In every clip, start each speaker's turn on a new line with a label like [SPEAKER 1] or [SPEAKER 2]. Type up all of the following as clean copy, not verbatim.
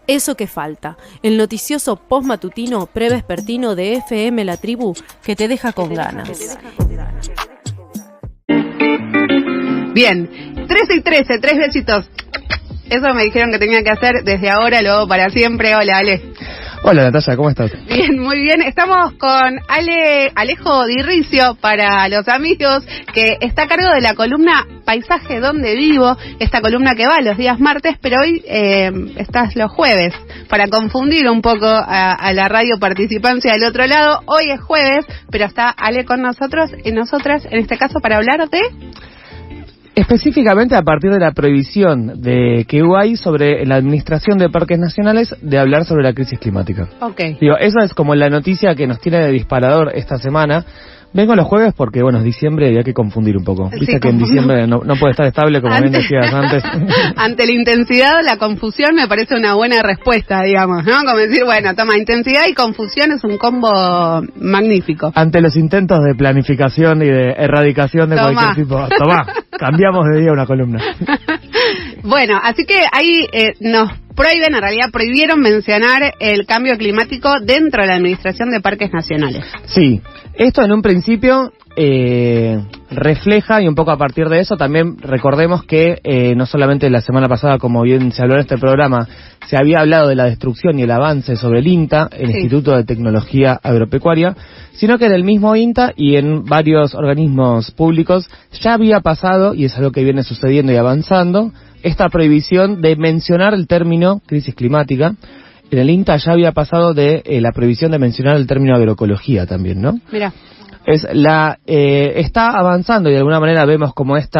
[SPEAKER 1] Eso que falta, el noticioso postmatutino prevespertino de FM La Tribu que te deja con ganas.
[SPEAKER 2] Bien, 13 y 13, 3 besitos. Eso me dijeron que tenía que hacer desde ahora, luego para siempre. Hola, Ale.
[SPEAKER 3] Hola, Natalia, ¿cómo estás?
[SPEAKER 2] Bien, muy bien. Estamos con Alejo Di Ricio, para los amigos, que está a cargo de la columna Paisaje Donde Vivo, esta columna que va los días martes, pero hoy estás los jueves, para confundir un poco a la radio participancia del otro lado. Hoy es jueves, pero está Ale con nosotros y nosotras, en este caso, para hablar de...
[SPEAKER 3] Específicamente a partir de la prohibición de que hay sobre la administración de parques nacionales de hablar sobre la crisis climática.
[SPEAKER 2] Okay.
[SPEAKER 3] Digo, esa es como la noticia que nos tiene de disparador esta semana. Vengo los jueves porque, bueno, es diciembre y hay que confundir un poco. Viste sí, que en diciembre no puede estar estable, como bien decías antes.
[SPEAKER 2] Ante la intensidad, la confusión me parece una buena respuesta, digamos, ¿no? Como decir, bueno, toma, intensidad y confusión es un combo magnífico.
[SPEAKER 3] Ante los intentos de planificación y de erradicación de cualquier tipo. Tomá, cambiamos de día una columna.
[SPEAKER 2] Bueno, así que ahí nos prohíben, en realidad prohibieron mencionar el cambio climático dentro de la administración de parques nacionales.
[SPEAKER 3] Sí, esto en un principio refleja, y un poco a partir de eso también recordemos que no solamente la semana pasada, como bien se habló en este programa, se había hablado de la destrucción y el avance sobre el INTA, el Instituto de Tecnología Agropecuaria, sino que en el mismo INTA y en varios organismos públicos ya había pasado, y es algo que viene sucediendo y avanzando, esta prohibición de mencionar el término crisis climática. En el INTA ya había pasado de la prohibición de mencionar el término agroecología también, ¿no?
[SPEAKER 2] Mira.
[SPEAKER 3] Está avanzando y de alguna manera vemos como esto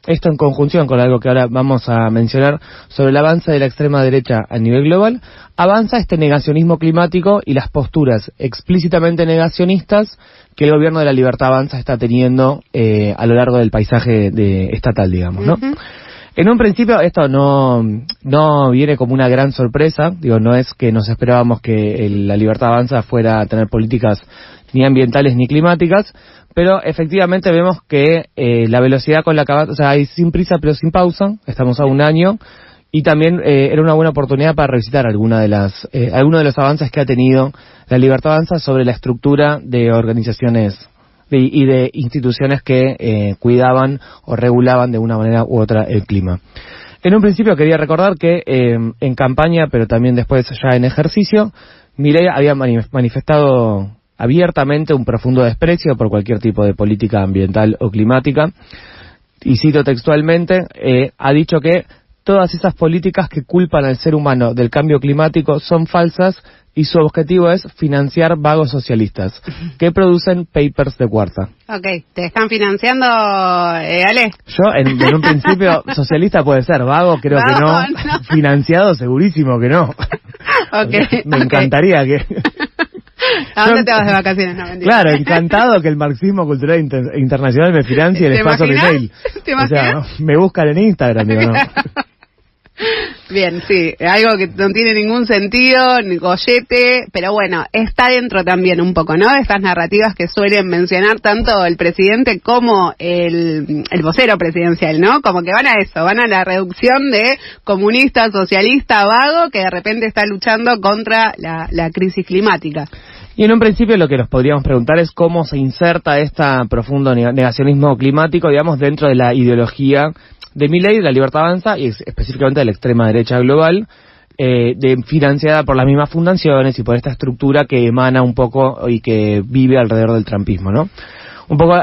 [SPEAKER 3] en conjunción con algo que ahora vamos a mencionar sobre el avance de la extrema derecha a nivel global, avanza este negacionismo climático y las posturas explícitamente negacionistas que el gobierno de la Libertad Avanza está teniendo a lo largo del paisaje estatal, digamos, ¿no? Uh-huh. En un principio esto no viene como una gran sorpresa, digo, no es que nos esperábamos que la Libertad Avanza fuera a tener políticas ni ambientales ni climáticas, pero efectivamente vemos que la velocidad con la que avanza, o sea, hay sin prisa pero sin pausa, estamos a un año, y también era una buena oportunidad para revisitar algunos de los avances que ha tenido la Libertad Avanza sobre la estructura de organizaciones y de instituciones que cuidaban o regulaban de una manera u otra el clima. En un principio quería recordar que en campaña, pero también después ya en ejercicio, Milei había manifestado abiertamente un profundo desprecio por cualquier tipo de política ambiental o climática, y cito textualmente, ha dicho que todas esas políticas que culpan al ser humano del cambio climático son falsas y su objetivo es financiar vagos socialistas que producen papers de cuarta.
[SPEAKER 2] Ok, ¿te están financiando, Ale?
[SPEAKER 3] Yo, en un principio, socialista puede ser, vago creo que no, financiado segurísimo que no.
[SPEAKER 2] Okay,
[SPEAKER 3] me encantaría que...
[SPEAKER 2] ¿A dónde te vas de vacaciones? No, mentira.
[SPEAKER 3] Claro, encantado que el marxismo cultural internacional me financie el espacio de email. O sea, me buscan en Instagram, digo, no.
[SPEAKER 2] Bien, sí, algo que no tiene ningún sentido, ni gollete, pero bueno, está dentro también un poco, ¿no? Estas narrativas que suelen mencionar tanto el presidente como el vocero presidencial, ¿no? Como que van a eso, van a la reducción de comunista, socialista, vago, que de repente está luchando contra la crisis climática.
[SPEAKER 3] Y en un principio lo que nos podríamos preguntar es cómo se inserta este profundo negacionismo climático, digamos, dentro de la ideología de Milei, de la Libertad Avanza, y específicamente de la extrema derecha global, financiada por las mismas fundaciones y por esta estructura que emana un poco y que vive alrededor del trumpismo, ¿no? Un poco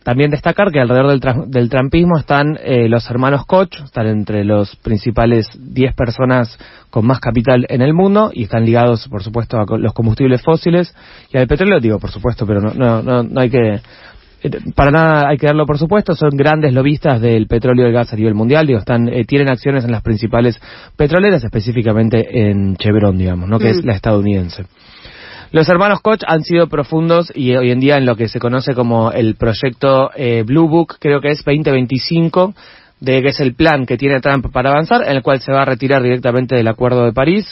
[SPEAKER 3] también destacar que alrededor del trumpismo están los hermanos Koch, están entre los principales 10 personas con más capital en el mundo y están ligados, por supuesto, a los combustibles fósiles y al petróleo, digo, por supuesto, pero no hay que... Para nada hay que darlo por supuesto, son grandes lobistas del petróleo y el gas a nivel mundial, digo, tienen acciones en las principales petroleras, específicamente en Chevron, digamos, ¿no? Que es la estadounidense. Los hermanos Koch han sido profundos y hoy en día en lo que se conoce como el proyecto Blue Book, creo que es 2025, que es el plan que tiene Trump para avanzar, en el cual se va a retirar directamente del Acuerdo de París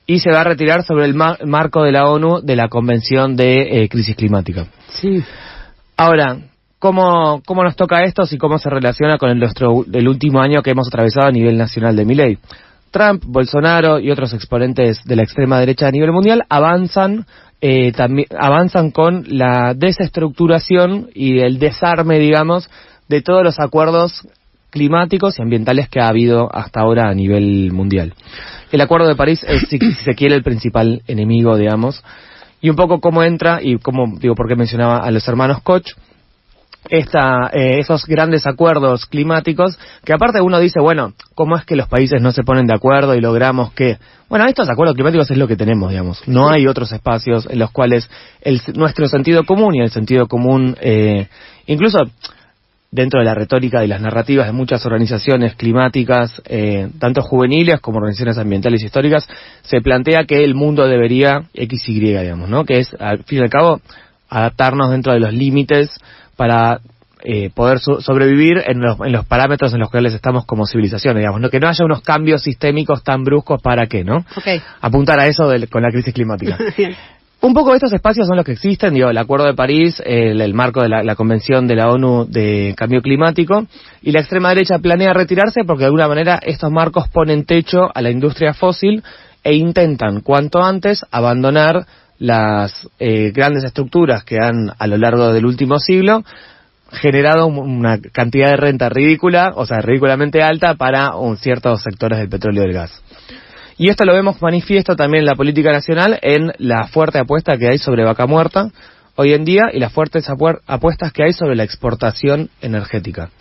[SPEAKER 3] y se va a retirar sobre el marco de la ONU de la Convención de Crisis Climática.
[SPEAKER 2] Sí.
[SPEAKER 3] Ahora, ¿cómo nos toca esto y cómo se relaciona con el último año que hemos atravesado a nivel nacional de Milei? Trump, Bolsonaro y otros exponentes de la extrema derecha a nivel mundial avanzan con la desestructuración y el desarme, digamos, de todos los acuerdos climáticos y ambientales que ha habido hasta ahora a nivel mundial. El Acuerdo de París es, si se quiere, el principal enemigo, digamos, y un poco cómo entra, y cómo, digo, por qué mencionaba a los hermanos Koch, esos grandes acuerdos climáticos, que aparte uno dice, bueno, ¿cómo es que los países no se ponen de acuerdo y logramos que... Bueno, estos acuerdos climáticos es lo que tenemos, digamos. No hay otros espacios en los cuales nuestro sentido común y el sentido común, incluso dentro de la retórica y las narrativas de muchas organizaciones climáticas, tanto juveniles como organizaciones ambientales y históricas, se plantea que el mundo debería XY, digamos, ¿no? Que es, al fin y al cabo, adaptarnos dentro de los límites para poder sobrevivir en los parámetros en los cuales estamos como civilización, digamos, ¿no? Que no haya unos cambios sistémicos tan bruscos para qué, ¿no?
[SPEAKER 2] Okay.
[SPEAKER 3] Apuntar a eso con la crisis climática. Un poco estos espacios son los que existen, digo, el Acuerdo de París, el marco de la Convención de la ONU de Cambio Climático, y la extrema derecha planea retirarse porque de alguna manera estos marcos ponen techo a la industria fósil e intentan cuanto antes abandonar las grandes estructuras que han a lo largo del último siglo generado una cantidad de renta ridícula, o sea, ridículamente alta para ciertos sectores del petróleo y del gas. Y esto lo vemos manifiesto también en la política nacional, en la fuerte apuesta que hay sobre Vaca Muerta hoy en día y las fuertes apuestas que hay sobre la exportación energética.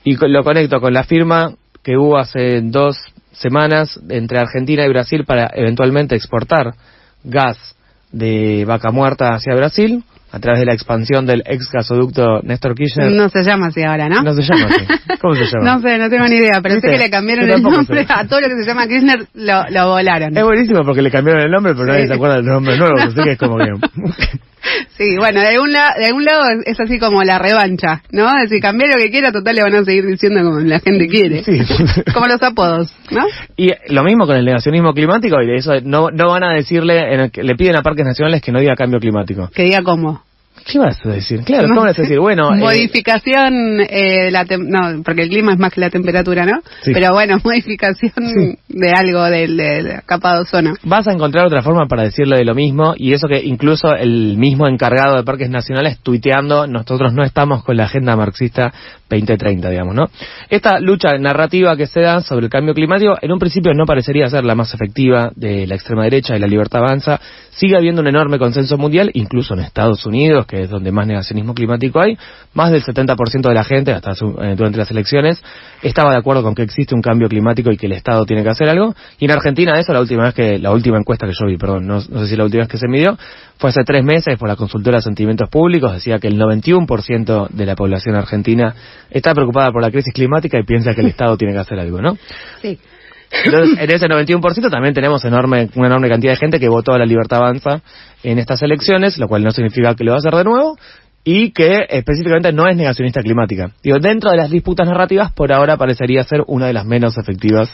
[SPEAKER 3] Y lo conecto con la firma que hubo hace 2 semanas entre Argentina y Brasil para eventualmente exportar gas de Vaca Muerta hacia Brasil, a través de la expansión del ex gasoducto Néstor Kirchner.
[SPEAKER 2] No se llama así ahora, ¿no?
[SPEAKER 3] No se llama así. ¿Cómo se llama?
[SPEAKER 2] No sé, no tengo ni idea, pero sé que le cambiaron el nombre a todo lo que se llama Kirchner, lo volaron.
[SPEAKER 3] Es buenísimo porque le cambiaron el nombre, pero nadie se acuerda del nombre nuevo, así que es como que...
[SPEAKER 2] Sí, bueno, de algún lado es así como la revancha, ¿no? Es decir, cambiar lo que quiera, total le van a seguir diciendo como la gente quiere. Sí. Como los apodos, ¿no?
[SPEAKER 3] Y lo mismo con el negacionismo climático, y de eso no van a decirle, le piden a parques nacionales que no diga cambio climático.
[SPEAKER 2] Que diga cómo.
[SPEAKER 3] ¿Qué vas a decir? Claro, ¿cómo vas a decir? Bueno,
[SPEAKER 2] modificación, no, porque el clima es más que la temperatura, ¿no? Sí. Pero bueno, modificación de algo de la capa de ozono.
[SPEAKER 3] Vas a encontrar otra forma para decirle de lo mismo, y eso que incluso el mismo encargado de parques nacionales tuiteando, nosotros no estamos con la agenda marxista 2030, digamos, ¿no? Esta lucha narrativa que se da sobre el cambio climático, en un principio no parecería ser la más efectiva de la extrema derecha y la Libertad Avanza. Sigue habiendo un enorme consenso mundial, incluso en Estados Unidos, que es donde más negacionismo climático hay. Más del 70% de la gente, hasta durante las elecciones, estaba de acuerdo con que existe un cambio climático y que el Estado tiene que hacer algo. Y en Argentina eso, la última encuesta que yo vi, no sé si la última vez que se midió, fue hace 3 meses por la consultora Sentimientos Públicos, decía que el 91% de la población argentina está preocupada por la crisis climática y piensa que el Estado tiene que hacer algo, ¿no?
[SPEAKER 2] Sí.
[SPEAKER 3] Entonces, en ese 91% también tenemos una enorme cantidad de gente que votó a la Libertad Avanza en estas elecciones, lo cual no significa que lo va a hacer de nuevo, y que específicamente no es negacionista climática. Digo, dentro de las disputas narrativas, por ahora parecería ser una de las menos efectivas.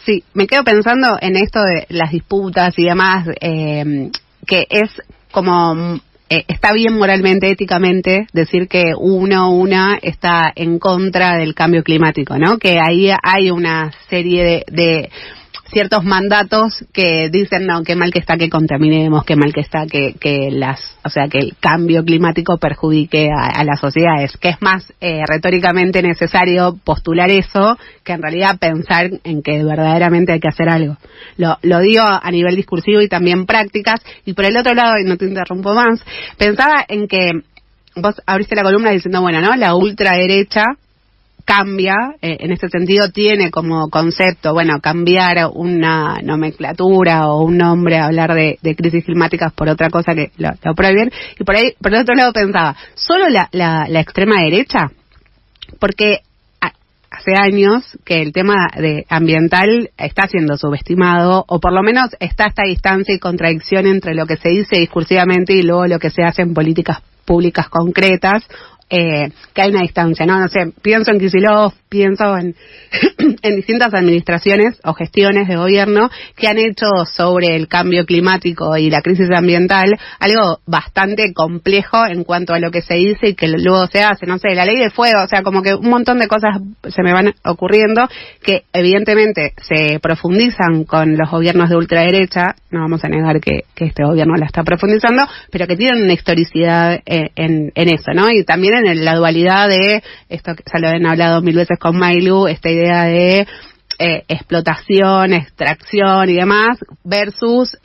[SPEAKER 2] Sí, me quedo pensando en esto de las disputas y demás, que es como... está bien moralmente, éticamente, decir que una está en contra del cambio climático, ¿no? Que ahí hay una serie de ciertos mandatos que dicen, no, qué mal que está que contaminemos, qué mal que está que el cambio climático perjudique a las sociedades, que es más retóricamente necesario postular eso que en realidad pensar en que verdaderamente hay que hacer algo. Lo digo a nivel discursivo y también prácticas, y por el otro lado, y no te interrumpo más, pensaba en que vos abriste la columna diciendo, bueno, ¿no? La ultraderecha cambia, en este sentido tiene como concepto, bueno, cambiar una nomenclatura o un nombre, hablar de crisis climáticas por otra cosa que lo prohíben, y por ahí, por el otro lado pensaba, ¿solo la extrema derecha? Porque hace años que el tema ambiental está siendo subestimado, o por lo menos está esta distancia y contradicción entre lo que se dice discursivamente y luego lo que se hace en políticas públicas concretas, que hay una distancia, ¿no? No sé, pienso en Kicillof, pienso en en distintas administraciones o gestiones de gobierno que han hecho sobre el cambio climático y la crisis ambiental algo bastante complejo en cuanto a lo que se dice y que luego se hace, no sé, la ley de fuego, o sea, como que un montón de cosas se me van ocurriendo que evidentemente se profundizan con los gobiernos de ultraderecha, no vamos a negar que este gobierno la está profundizando, pero que tienen una historicidad en eso, ¿no? Y también en la dualidad de esto que ya lo han hablado mil veces con Mailu, esta idea de explotación, extracción y demás versus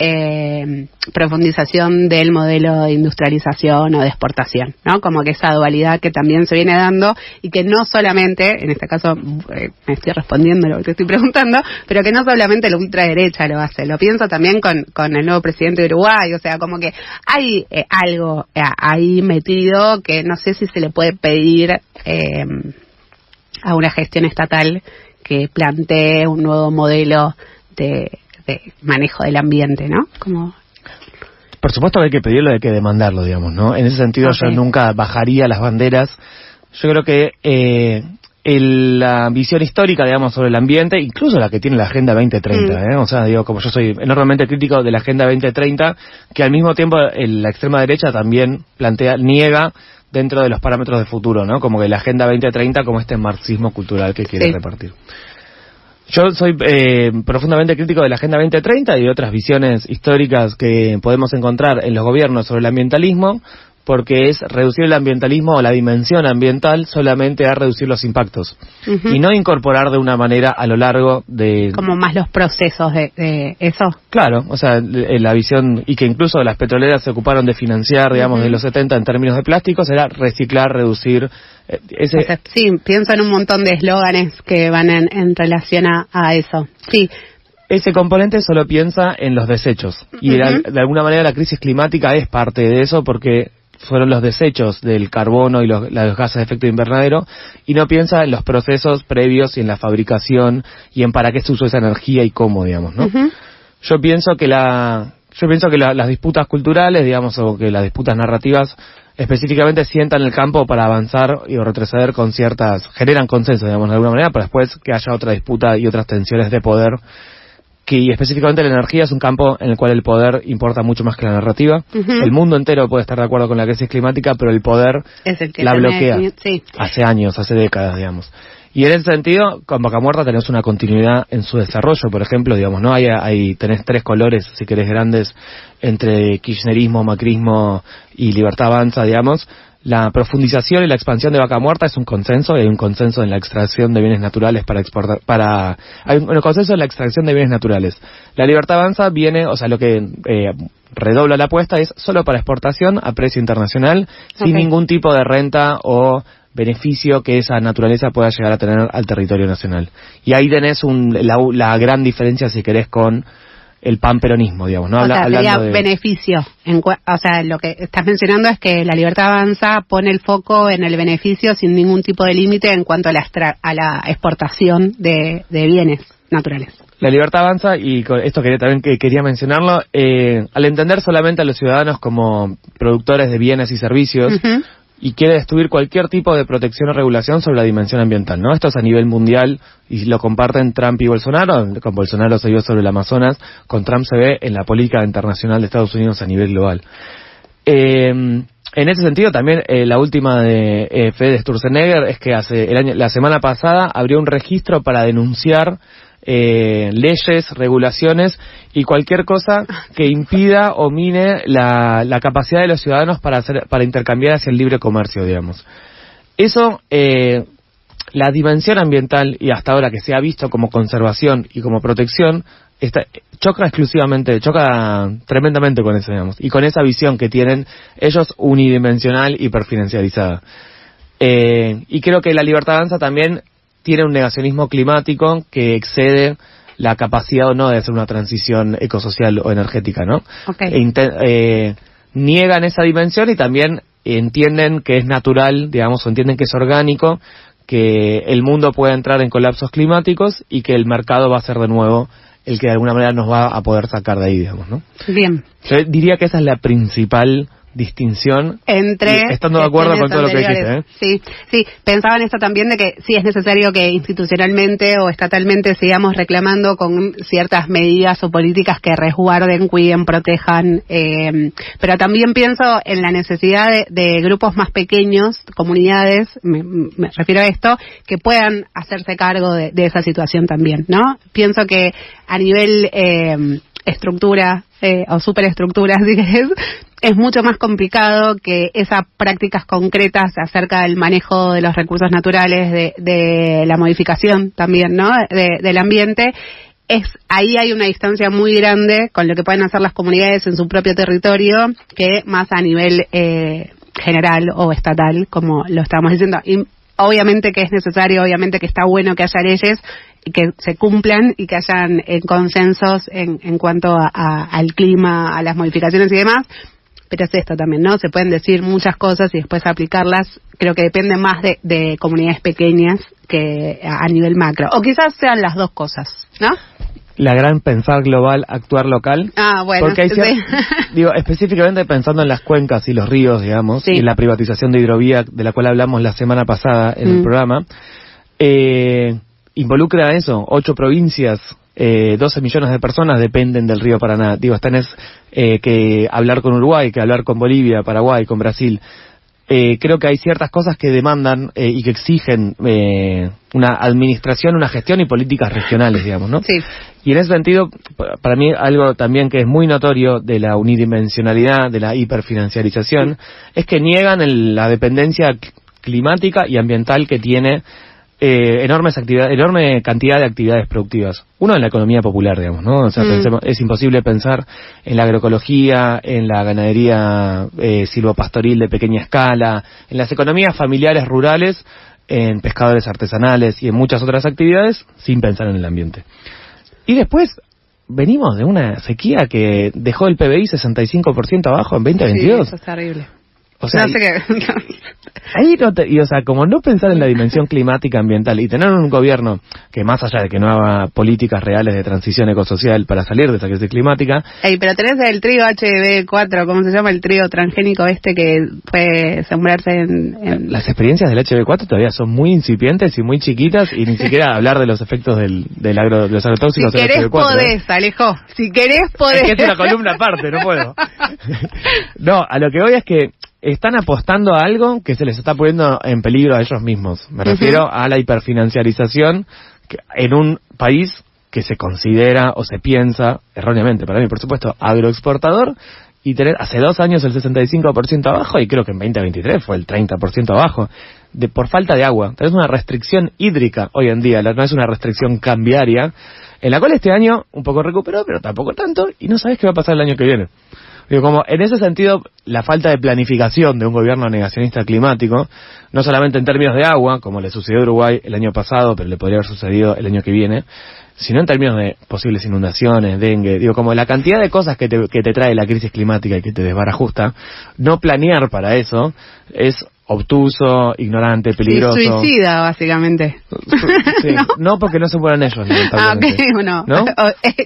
[SPEAKER 2] profundización del modelo de industrialización o de exportación, ¿no? Como que esa dualidad que también se viene dando y que no solamente, en este caso me estoy respondiendo lo que te estoy preguntando, pero que no solamente la ultraderecha lo hace, lo pienso también con el nuevo presidente de Uruguay, o sea, como que hay algo ahí metido que no sé si se le puede pedir a una gestión estatal que plantee un nuevo modelo de manejo del ambiente, ¿no? Como...
[SPEAKER 3] Por supuesto que hay que pedirlo, hay que demandarlo, digamos, ¿no? En ese sentido yo nunca bajaría las banderas. Yo creo que la visión histórica, digamos, sobre el ambiente, incluso la que tiene la Agenda 2030, o sea, digo, como yo soy enormemente crítico de la Agenda 2030, que al mismo tiempo la extrema derecha también niega dentro de los parámetros de futuro, ¿no? Como que la Agenda 2030 como este marxismo cultural que quiere repartir. Yo soy profundamente crítico de la Agenda 2030 y de otras visiones históricas que podemos encontrar en los gobiernos sobre el ambientalismo, porque es reducir el ambientalismo o la dimensión ambiental solamente a reducir los impactos y no incorporar de una manera a lo largo de...
[SPEAKER 2] Como más los procesos de eso.
[SPEAKER 3] Claro, o sea, la visión, y que incluso las petroleras se ocuparon de financiar, digamos, de los 70 en términos de plásticos, era reciclar, reducir...
[SPEAKER 2] Sí, pienso en un montón de eslóganes que van en relación a eso. Sí.
[SPEAKER 3] Ese componente solo piensa en los desechos y de alguna manera la crisis climática es parte de eso porque fueron los desechos del carbono y los gases de efecto invernadero y no piensa en los procesos previos y en la fabricación y en para qué se usó esa energía y cómo, digamos, ¿no? Yo pienso que las disputas culturales, digamos, o que las disputas narrativas específicamente sientan el campo para avanzar y retroceder con generan consenso, digamos, de alguna manera, para después que haya otra disputa y otras tensiones de poder, que específicamente la energía es un campo en el cual el poder importa mucho más que la narrativa. El mundo entero puede estar de acuerdo con la crisis climática, pero el poder es el que la bloquea hace años, hace décadas, digamos. Y en ese sentido, con Vaca Muerta tenés una continuidad en su desarrollo, por ejemplo, digamos, ¿no? Tenés tres colores, si querés, grandes entre kirchnerismo, macrismo y Libertad Avanza, digamos. La profundización y la expansión de Vaca Muerta es un consenso, y hay un consenso en la extracción de bienes naturales hay un consenso en la extracción de bienes naturales. La Libertad Avanza viene, o sea, lo que redobla la apuesta es solo para exportación a precio internacional, sin ningún tipo de renta o beneficio que esa naturaleza pueda llegar a tener al territorio nacional. Y ahí tenés la gran diferencia, si querés, con el panperonismo, digamos, ¿no?
[SPEAKER 2] Sería beneficio. O sea, lo que estás mencionando es que la Libertad Avanza pone el foco en el beneficio sin ningún tipo de límite en cuanto a la exportación de bienes naturales.
[SPEAKER 3] La Libertad Avanza, y con esto quería mencionarlo, al entender solamente a los ciudadanos como productores de bienes y servicios, y quiere destruir cualquier tipo de protección o regulación sobre la dimensión ambiental, ¿no? Esto es a nivel mundial y lo comparten Trump y Bolsonaro. Con Bolsonaro se vio sobre el Amazonas, con Trump se ve en la política internacional de Estados Unidos a nivel global. En ese sentido también la última de Fede Sturzenegger es que la semana pasada abrió un registro para denunciar leyes, regulaciones y cualquier cosa que impida o mine la capacidad de los ciudadanos para intercambiar hacia el libre comercio, digamos. Eso, la dimensión ambiental y hasta ahora que se ha visto como conservación y como protección, choca tremendamente con eso, digamos, y con esa visión que tienen ellos unidimensional, hiperfinanciarizada. Y creo que la Libertad Avanza también tiene un negacionismo climático que excede la capacidad o no de hacer una transición ecosocial o energética, ¿no? Niegan esa dimensión y también entienden que es natural, digamos, o entienden que es orgánico, que el mundo pueda entrar en colapsos climáticos y que el mercado va a ser de nuevo el que de alguna manera nos va a poder sacar de ahí, digamos, ¿no?
[SPEAKER 2] Bien.
[SPEAKER 3] Yo diría que esa es la principal distinción
[SPEAKER 2] entre
[SPEAKER 3] estando de acuerdo con todo lo que dijiste,
[SPEAKER 2] Sí, pensaba en esto también de que sí es necesario que institucionalmente o estatalmente sigamos reclamando con ciertas medidas o políticas que resguarden, cuiden, protejan, pero también pienso en la necesidad de grupos más pequeños, comunidades, me refiero a esto, que puedan hacerse cargo de esa situación también, ¿no? Pienso que a nivel estructura o superestructura, si querés, es mucho más complicado que esas prácticas concretas acerca del manejo de los recursos naturales, de la modificación también, ¿no? Del ambiente. Ahí hay una distancia muy grande con lo que pueden hacer las comunidades en su propio territorio que más a nivel general o estatal, como lo estábamos diciendo. Y obviamente que es necesario, obviamente que está bueno que haya leyes y que se cumplan y que hayan consensos en cuanto al clima, a las modificaciones y demás. Pero es esto también, ¿no? Se pueden decir muchas cosas y después aplicarlas. Creo que depende más de comunidades pequeñas que a nivel macro. O quizás sean las dos cosas, ¿no?
[SPEAKER 3] La gran pensar global, actuar local.
[SPEAKER 2] Bueno,
[SPEAKER 3] porque hay
[SPEAKER 2] sí.
[SPEAKER 3] Digo, específicamente pensando en las cuencas y los ríos, digamos,
[SPEAKER 2] sí,
[SPEAKER 3] y en la privatización de hidrovía, de la cual hablamos la semana pasada en el programa, involucra eso, 8 provincias, 12 millones de personas dependen del río Paraná. Digo, tenés que hablar con Uruguay, que hablar con Bolivia, Paraguay, con Brasil. Creo que hay ciertas cosas que demandan y que exigen una administración, una gestión y políticas regionales, digamos, ¿no?
[SPEAKER 2] Sí.
[SPEAKER 3] Y en ese sentido, para mí, algo también que es muy notorio de la unidimensionalidad, de la hiperfinanciarización, es que niegan la dependencia climática y ambiental que tiene enorme cantidad de actividades productivas. Uno en la economía popular, digamos, ¿no? O sea, es imposible pensar en la agroecología, en la ganadería silvopastoril de pequeña escala, en las economías familiares rurales, en pescadores artesanales y en muchas otras actividades sin pensar en el ambiente. Y después venimos de una sequía que dejó el PBI 65% abajo en 2022.
[SPEAKER 2] Sí, eso es terrible.
[SPEAKER 3] O sea,
[SPEAKER 2] no sé qué.
[SPEAKER 3] Ahí o sea, como no pensar en la dimensión climática ambiental y tener un gobierno que más allá de que no haga políticas reales de transición ecosocial para salir de esa crisis climática.
[SPEAKER 2] Pero tenés el trío HB4, ¿cómo se llama? El trío transgénico que fue sembrarse en...
[SPEAKER 3] Las experiencias del HB4 todavía son muy incipientes y muy chiquitas y ni siquiera hablar de los efectos de los agrotóxicos
[SPEAKER 2] del HB4. Si querés podés, Alejo. Si querés podés.
[SPEAKER 3] Es que es una columna aparte, no puedo. No, a lo que voy es que están apostando a algo que se les está poniendo en peligro a ellos mismos. Me refiero a la hiperfinanciarización en un país que se considera o se piensa, erróneamente para mí, por supuesto, agroexportador, y tener hace 2 años el 65% abajo, y creo que en 2023 fue el 30% abajo, por falta de agua. Tenés una restricción hídrica hoy en día, no es una restricción cambiaria, en la cual este año un poco recuperó, pero tampoco tanto, y no sabés qué va a pasar el año que viene. Digo, como en ese sentido, la falta de planificación de un gobierno negacionista climático, no solamente en términos de agua, como le sucedió a Uruguay el año pasado, pero le podría haber sucedido el año que viene, sino en términos de posibles inundaciones, dengue, digo, como la cantidad de cosas que te trae la crisis climática y que te desbarajusta, no planear para eso es obtuso, ignorante, peligroso.
[SPEAKER 2] Sí, suicida, básicamente.
[SPEAKER 3] Sí, no porque no se mueran ellos, lamentablemente.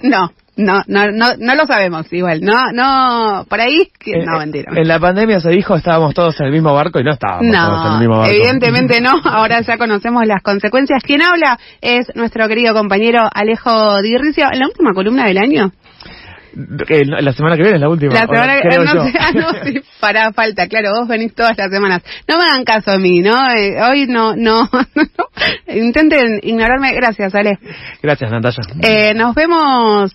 [SPEAKER 2] No.
[SPEAKER 3] ¿No?
[SPEAKER 2] No lo sabemos igual. No, por ahí, no, mentira.
[SPEAKER 3] En la pandemia se dijo estábamos todos en el mismo barco y no estábamos todos en el mismo barco.
[SPEAKER 2] Evidentemente no, ahora ya conocemos las consecuencias. Quien habla es nuestro querido compañero Alejo Di Ricio, en la última columna del año.
[SPEAKER 3] La semana que viene es la última.
[SPEAKER 2] La semana que viene, sí, para falta, claro, vos venís todas las semanas. No me hagan caso a mí, ¿no? Hoy no. Intenten ignorarme. Gracias, Ale.
[SPEAKER 3] Gracias, Natalia.
[SPEAKER 2] Nos vemos.